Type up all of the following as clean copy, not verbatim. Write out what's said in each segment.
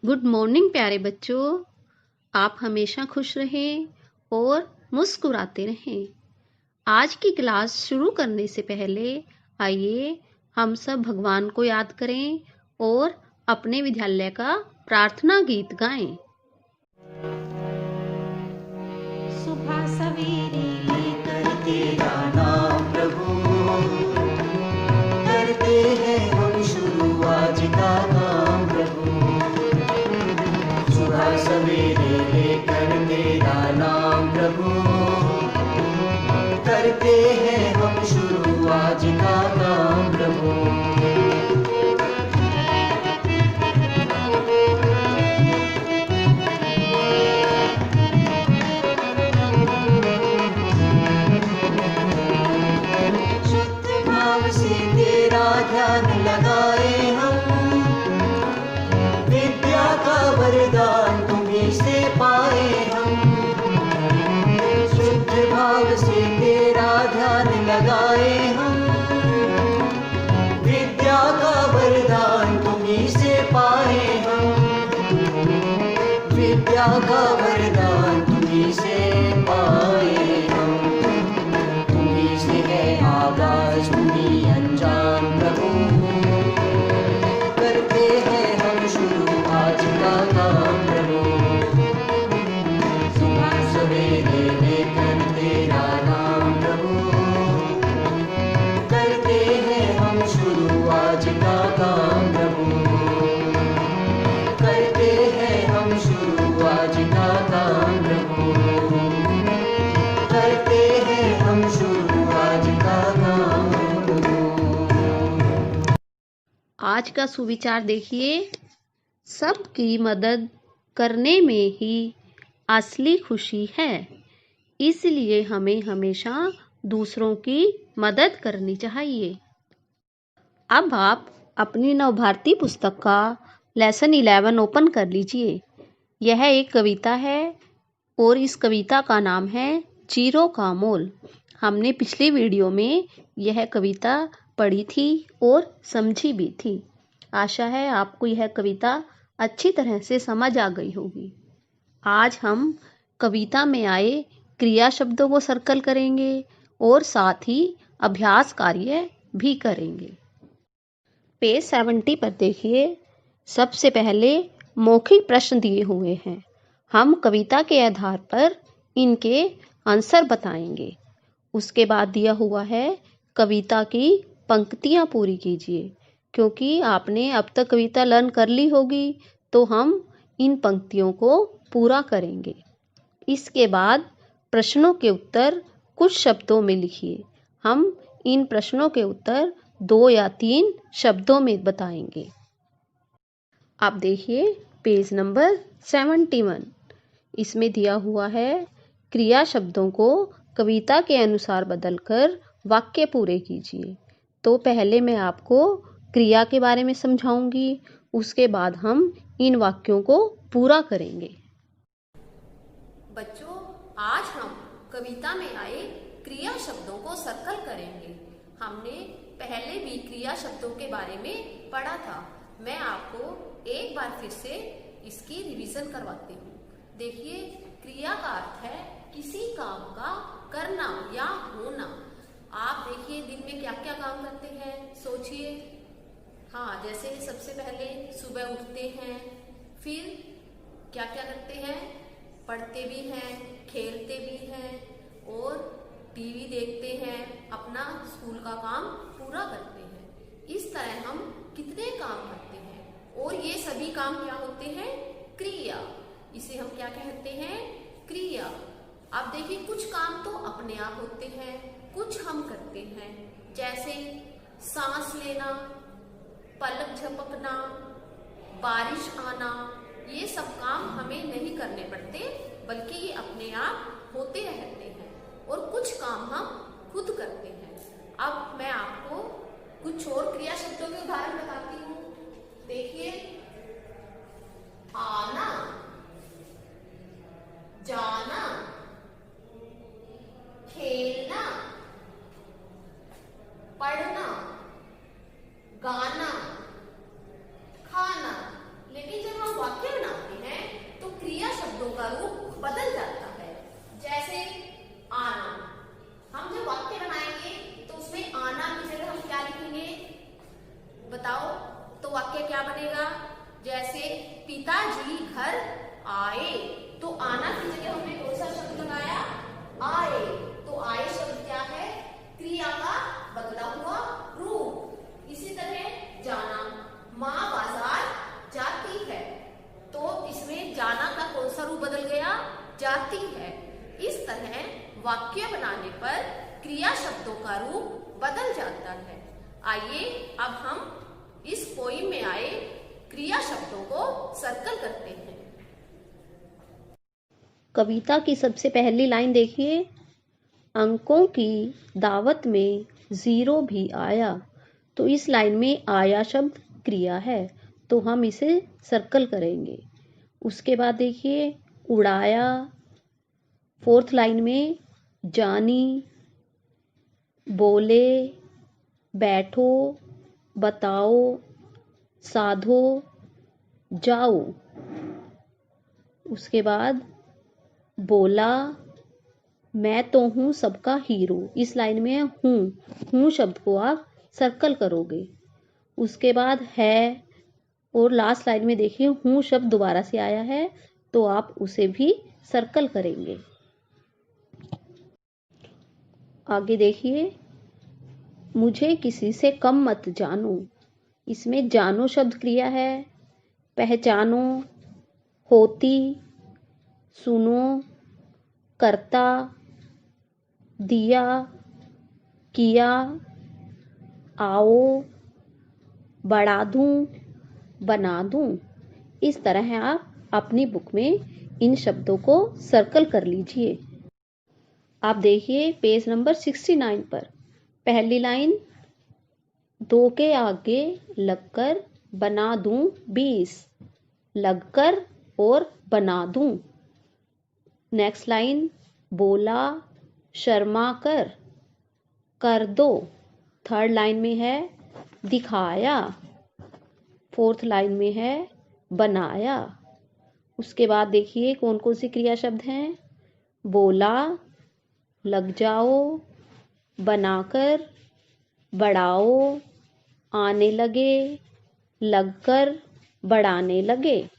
Good morning प्यारे बच्चों। आप हमेशा खुश रहें और मुस्कुराते रहें। आज की क्लास शुरू करने से पहले आइए हम सब भगवान को याद करें और अपने विद्यालय का प्रार्थना गीत गाएं। सुबह सवेरे लेकर तेरा नाम प्रभु, करते हैं हम शुरू आज का काम प्रभु। सुबह सवेरे लेकर तेरा नाम प्रभु, करते हैं हम शुरू आज का काम प्रभु। ध्यान लगाए हम, विद्या का वरदान तुम्हीं से पाए हम। शुद्ध भाव से तेरा ध्यान लगाए हम, विद्या का वरदान तुम्हीं से पाए हम। विद्या का वरदान तुम्हीं से पाए हम। तुम्हीं से है आगाज तुम्हीं अंजाम प्रभु, करते हैं हम शुरू आज का काम प्रभु। सुबह सवेरे लेकर तेरा नाम प्रभु, करते हैं हम शुरू आज का काम प्रभु। करते हैं हम शुरू आज का काम प्रभु। करते हैं हम शुरू आज का काम प्रभु। आज का सुविचार देखिए। सबकी मदद करने में ही असली खुशी है, इसलिए हमें हमेशा दूसरों की मदद करनी चाहिए। अब आप अपनी नवभारती पुस्तक का लेसन 11 ओपन कर लीजिए। यह एक कविता है और इस कविता का नाम है जीरो का मोल। हमने पिछली वीडियो में यह कविता पढ़ी थी और समझी भी थी। आशा है आपको यह कविता अच्छी तरह से समझ आ गई होगी। आज हम कविता में आए क्रिया शब्दों को सर्कल करेंगे और साथ ही अभ्यास कार्य भी करेंगे। पेज 70 पर देखिए। सबसे पहले मौखिक प्रश्न दिए हुए हैं। हम कविता के आधार पर इनके आंसर बताएंगे। उसके बाद दिया हुआ है कविता की पंक्तियां पूरी कीजिए। क्योंकि आपने अब तक कविता लर्न कर ली होगी तो हम इन पंक्तियों को पूरा करेंगे। इसके बाद प्रश्नों के उत्तर कुछ शब्दों में लिखिए। हम इन प्रश्नों के उत्तर 2 या 3 शब्दों में बताएंगे। आप देखिए पेज नंबर 71। इसमें दिया हुआ है क्रिया शब्दों को कविता के अनुसार बदलकर वाक्य पूरे कीजिए। तो पहले मैं आपको क्रिया के बारे में समझाऊंगी, उसके बाद हम इन वाक्यों को पूरा करेंगे। बच्चों, आज हम कविता में आए क्रिया शब्दों को सर्कल करेंगे। हमने पहले भी क्रिया शब्दों के बारे में पढ़ा था। मैं आपको एक बार फिर से इसकी रिवीजन करवाती हूँ। देखिए, क्रिया का अर्थ है किसी काम का करना या होना। आप देखिए दिन में क्या क्या काम करते हैं, सोचिए। हाँ, जैसे सबसे पहले सुबह उठते हैं, फिर क्या क्या करते हैं, पढ़ते भी हैं, खेलते भी हैं और टीवी देखते हैं, अपना स्कूल का काम पूरा करते हैं। इस तरह हम कितने काम करते हैं और ये सभी काम क्या होते हैं, क्रिया। इसे हम क्या कहते हैं, क्रिया। अब देखिए, कुछ काम तो अपने आप होते हैं, कुछ हम करते हैं। जैसे सांस लेना, पलक झपकना, बारिश आना, ये सब काम हमें नहीं करने पड़ते, बल्कि ये अपने आप होते रहते हैं। और कुछ काम हम खुद करते हैं। अब मैं आपको कुछ और क्रिया शब्दों के उदाहरण बताती हूँ। देखिए, आना, जाना, खेलना, पढ़ना, गाना, खाना। लेकिन जब हम वाक्य पिताजी घर आए। तो आना की जगह हमने कौन सा शब्द लगाया? आए। तो आए शब्द क्या है? क्रिया का बदला हुआ रूप। इसी तरह जाना, माँ बाजार जाती है। तो इसमें जाना का कौन सा रूप बदल गया? जाती है। इस तरह वाक्य बनाने पर क्रिया शब्दों का रूप बदल जाता है। आइए अब हम इस पोइम में आए क्रिया शब्दों को सर्कल करते हैं। कविता की सबसे पहली लाइन देखिए, अंकों की दावत में 0 भी आया। तो इस लाइन में आया शब्द क्रिया है, तो हम इसे सर्कल करेंगे। उसके बाद देखिए उड़ाया। 4th लाइन में जानी, बोले, बैठो, बताओ, साधो, जाओ। उसके बाद बोला, मैं तो हूँ सबका हीरो। इस लाइन में हूँ शब्द को आप सर्कल करोगे। उसके बाद है, और लास्ट लाइन में देखिए हूँ शब्द दोबारा से आया है, तो आप उसे भी सर्कल करेंगे। आगे देखिए, मुझे किसी से कम मत जानो। इसमें जानो शब्द क्रिया है। पहचानो, होती, सुनो, करता, दिया, किया, आओ, बढ़ा दूं, बना दूं। इस तरह आप अपनी बुक में इन शब्दों को सर्कल कर लीजिए। आप देखिए पेज नंबर 69 पर पहली लाइन, 2 के आगे लगकर बना दूं 20। लगकर और बना दूं। नेक्स्ट लाइन, बोला, शर्मा कर दो। 3rd लाइन में है दिखाया। 4th लाइन में है बनाया। उसके बाद देखिए कौन कौन सी क्रिया शब्द हैं? बोला, लग जाओ, बनाकर, बढ़ाओ, आने लगे, लगकर, बढ़ाने लगे।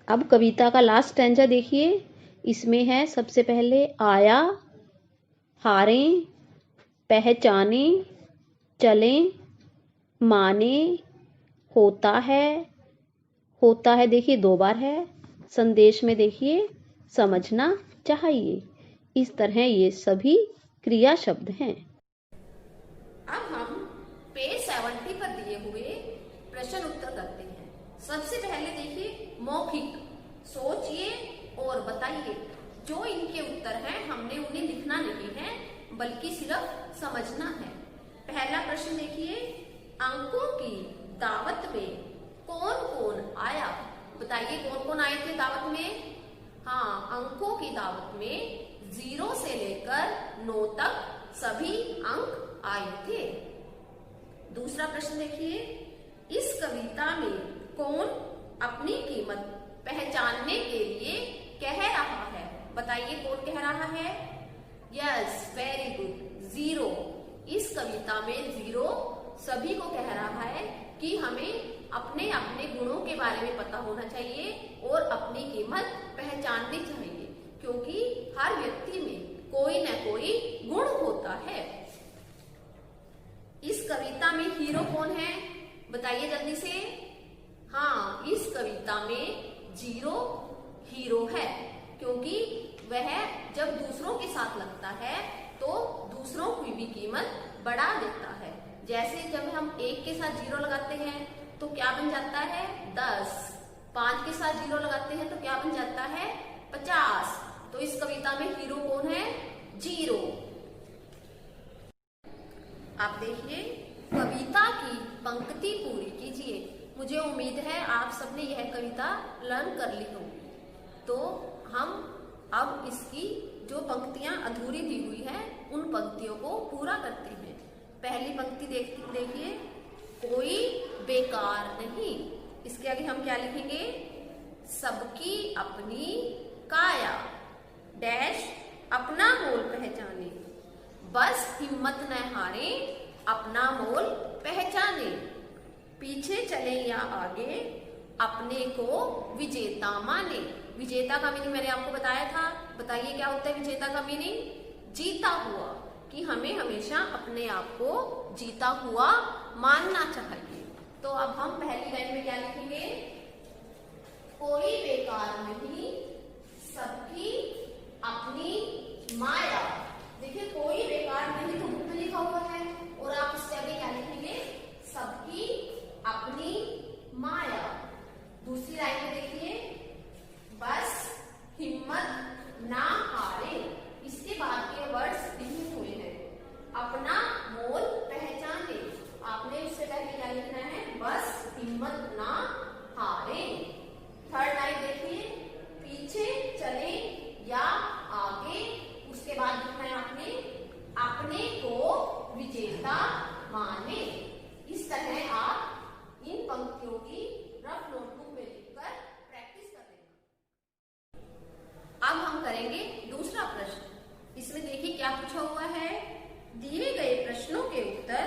अब कविता का लास्ट स्टैंजा देखिए। इसमें है सबसे पहले आया, हारे, पहचाने, चले, माने, होता है देखिए 2 बार है। संदेश में देखिए समझना चाहिए। इस तरह ये सभी क्रिया शब्द हैं। अब हम पेज 70 पर दिए हुए प्रश्न उत्तर करते हैं। सबसे पहले देखिए मौखिक, सोचिए और बताइए। जो इनके उत्तर हैं हमने उन्हें लिखना नहीं है बल्कि सिर्फ समझना है। पहला प्रश्न देखिए, अंकों की दावत में कौन कौन आया? बताइए कौन कौन आए थे दावत में? हाँ, अंकों की दावत में 0 से लेकर 9 तक सभी अंक आए थे। दूसरा प्रश्न देखिए, इस कविता में कौन अपनी कीमत पहचानने के लिए कह रहा है? बताइए कौन कह रहा है? Yes, very good, 0। इस कविता में 0 सभी को कह रहा है कि हमें अपने अपने गुणों के बारे में पता होना चाहिए और अपनी कीमत पहचाननी चाहिए, क्योंकि हर व्यक्ति में कोई न कोई गुण होता है। इस कविता में हीरो कौन है? बताइए जल्दी से। हाँ, इस कविता में 0 हीरो है, क्योंकि वह जब दूसरों के साथ लगता है तो दूसरों की भी कीमत बढ़ा देता है। जैसे जब हम 1 के साथ 0 लगाते हैं तो क्या बन जाता है? 10। 5 के साथ 0 लगाते हैं तो क्या बन जाता है? 50। तो इस कविता में हीरो कौन है? 0। आप देखिए कविता की पंक्ति पूरी कीजिए। मुझे उम्मीद है आप सबने यह कविता लर्न कर ली होगी। तो हम अब इसकी जो पंक्तियां अधूरी दी हुई है उन पंक्तियों को पूरा करते हैं। पहली पंक्ति देखिए, कोई बेकार नहीं। इसके आगे हम क्या लिखेंगे? सबकी अपनी काया डैश अपना मोल पहचाने, बस हिम्मत न हारे अपना मोल पहचाने, पीछे चले या आगे अपने को विजेता माने। विजेता का मीनिंग मैंने आपको बताया था, बताइए क्या होता है विजेता का मीनिंग? जीता हुआ, कि हमें हमेशा अपने आप को जीता हुआ मानना चाहिए। तो अब हम पहली लाइन में क्या लिखेंगे? कोई बेकार नहीं, सबकी अपनी माया। देखिए कोई बेकार नहीं तो बुक में लिखा हुआ है, और आप इससे आगे क्या लिखेंगे? सबकी अपनी माया। दूसरी लाइन में देखिए, बस हिम्मत ना हारे। इसके बाद के वर्ड्स लिखे हुए हैं। अपना मोल पहचाने, आपने इससे पहले क्या लिखना है? बस हिम्मत ना हारे। थर्ड लाइन देखिए, पीछे चले या आगे। उसके बाद लिखना है आपने अपने को विजेता माने। इस तरह आप इन पंक्तियों की रफ नोटबुक में लिखकर प्रैक्टिस कर लेना। अब हम करेंगे दूसरा प्रश्न। इसमें देखिए क्या पूछा हुआ है? दिए गए प्रश्नों के उत्तर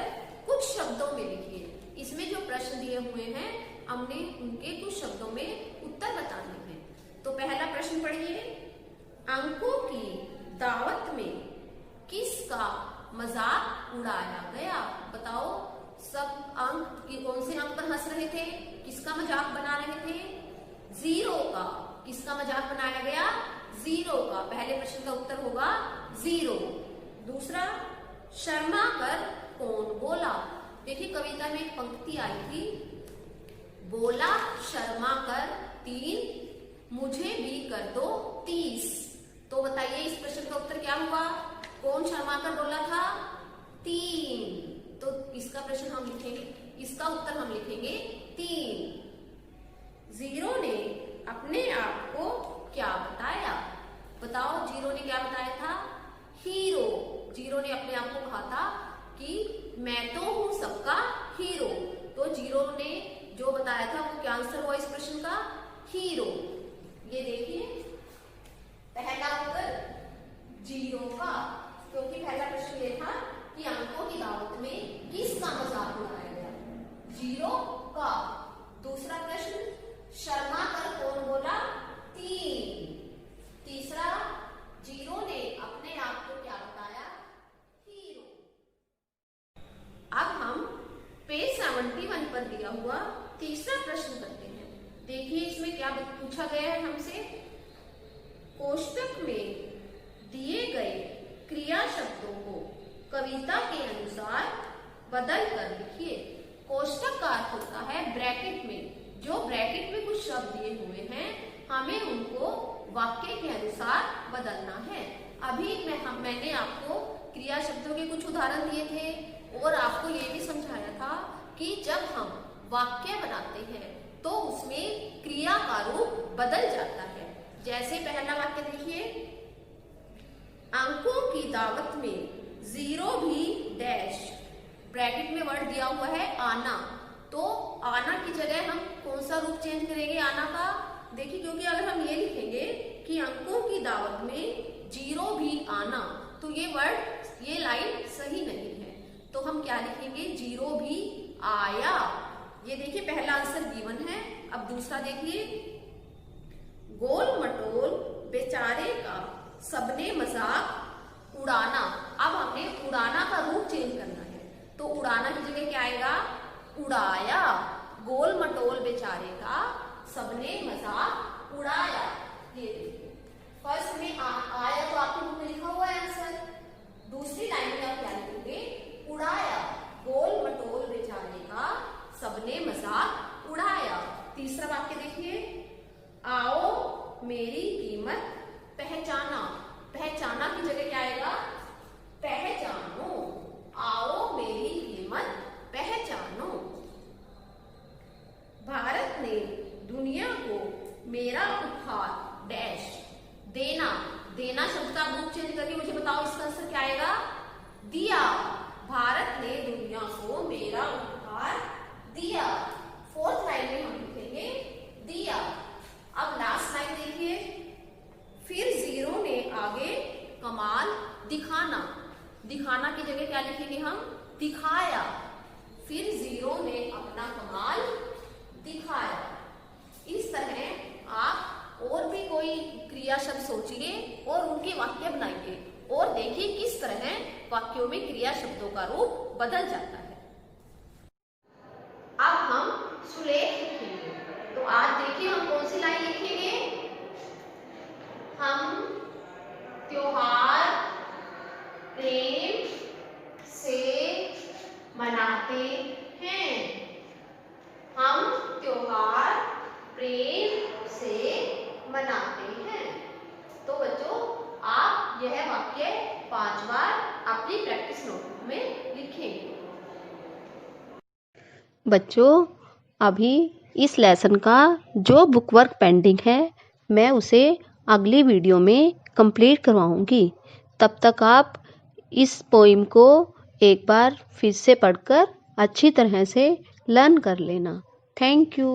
कुछ शब्दों में लिखिए। इसमें जो प्रश्न दिए हुए हैं हमने उनके कुछ शब्दों में उत्तर बताने हैं। तो पहला प्रश्न पढ़िए, अंकों की दावत में किसका मजाक उड़ाया गया? बताओ, सब अंक कौन से अंक पर हंस रहे थे? किसका मजाक बना रहे थे? जीरो का। किसका मजाक बनाया गया? जीरो का। पहले प्रश्न का उत्तर होगा जीरो। दूसरा, शर्मा कर कौन बोला? देखिए कविता में एक पंक्ति आई थी, बोला शर्मा कर 3, मुझे भी कर दो 30। तो बताइए इस प्रश्न का उत्तर क्या हुआ? कौन शर्मा कर बोला था? 3। तो इसका प्रश्न हम लिखेंगे, इसका उत्तर हम लिखेंगे 3। जीरो ने अपने आप को क्या बताया? बताओ, जीरो ने क्या बताया था? हीरो। जीरो ने अपने आप को कहा था कि मैं तो हूं सबका हीरो। तो जीरो ने जो बताया था वो क्या आंसर हुआ इस प्रश्न का? हीरो। ये देखिए पहला उत्तर जीरो का, क्योंकि पहला प्रश्न ये था कि अंकों की दावत में किसका मजाक उड़ाया गया? जीरो का। दूसरा प्रश्न, शर्मा कर कौन बोला? 3। तीसरा, जीरो ने अपने आप को क्या बताया? हीरो। अब हम पेज 71 पर दिया हुआ तीसरा प्रश्न करते हैं। देखिए इसमें क्या पूछा गया है हमसे? कोष्टक में दिए गए क्रिया शब्दों को कविता के अनुसार बदल कर लिखिए। कोष्टक का अर्थ होता है ब्रैकेट में। जो ब्रैकेट में कुछ शब्द दिए हुए हैं हमें उनको वाक्य के अनुसार बदलना है। अभी मैंने आपको क्रिया शब्दों के कुछ उदाहरण दिए थे और आपको ये भी समझाया था कि जब हम वाक्य बनाते हैं तो उसमें क्रिया का रूप बदल जाता है। जैसे पहला वाक्य देखिए, अंकों की दावत में जीरो भी डैश। ब्रैकेट में वर्ड दिया हुआ है आना, तो आना की जगह हम कौन सा रूप चेंज करेंगे आना का? देखिए क्योंकि अगर हम ये लिखेंगे कि अंकों की दावत में जीरो भी आना, तो ये वर्ड, ये लाइन सही नहीं है। तो हम क्या लिखेंगे? जीरो भी आया। ये देखिए पहला आंसर गिवन है। अब दूसरा देखिए, गोल मटोल बेचारे का सबने मजाक उड़ाना। अब हमने उड़ाना का रूप चेंज करना है, तो उड़ाना की जगह क्या आएगा? उड़ाया। गोल मटोल बेचारे का सबने मजाक उड़ाया। ये देखिए फर्स्ट में आया तो आपकी बुक में लिखा हुआ है आंसर। दूसरी लाइन में आप क्या लिखेंगे? उड़ाया। गोल मटोल बेचारे का सबने मजाक उड़ाया। तीसरा वाक्य देखिए, आओ मेरी कीमत पहचाना। पहचाना की जगह क्या आएगा? पहचानो। आओ मेरी कीमत पहचानो। भारत ने दुनिया को मेरा उपहार डैश देना। देना शब्द का रूप चेंज करके मुझे बताओ इसका आंसर क्या आएगा? दिया। भारत ने दुनिया को मेरा उपहार दिया। फोर्थ लाइन में हम लिखेंगे दिया। अब लास्ट लाइन देखिए, फिर जीरो ने आगे कमाल दिखाना। दिखाना की जगह क्या लिखेंगे हम? दिखाया। फिर जीरो ने अपना कमाल दिखाया। क्रिया शब्दों का रूप बदल जाता है। अब हम सुलेख लिखेंगे। तो आज देखिए हम कौन सी लाइन लिखेंगे। हम त्योहार प्रेम से मनाते हैं। हम त्योहार प्रेम से मनाते हैं। तो बच्चों आप यह वाक्य 5 बार अपनी प्रैक्टिस नोटबुक में लिखेंगे। बच्चों अभी इस लेसन का जो बुक वर्क पेंडिंग है मैं उसे अगली वीडियो में कंप्लीट करवाऊंगी। तब तक आप इस पोइम को एक बार फिर से पढ़कर अच्छी तरह से लर्न कर लेना। Thank you.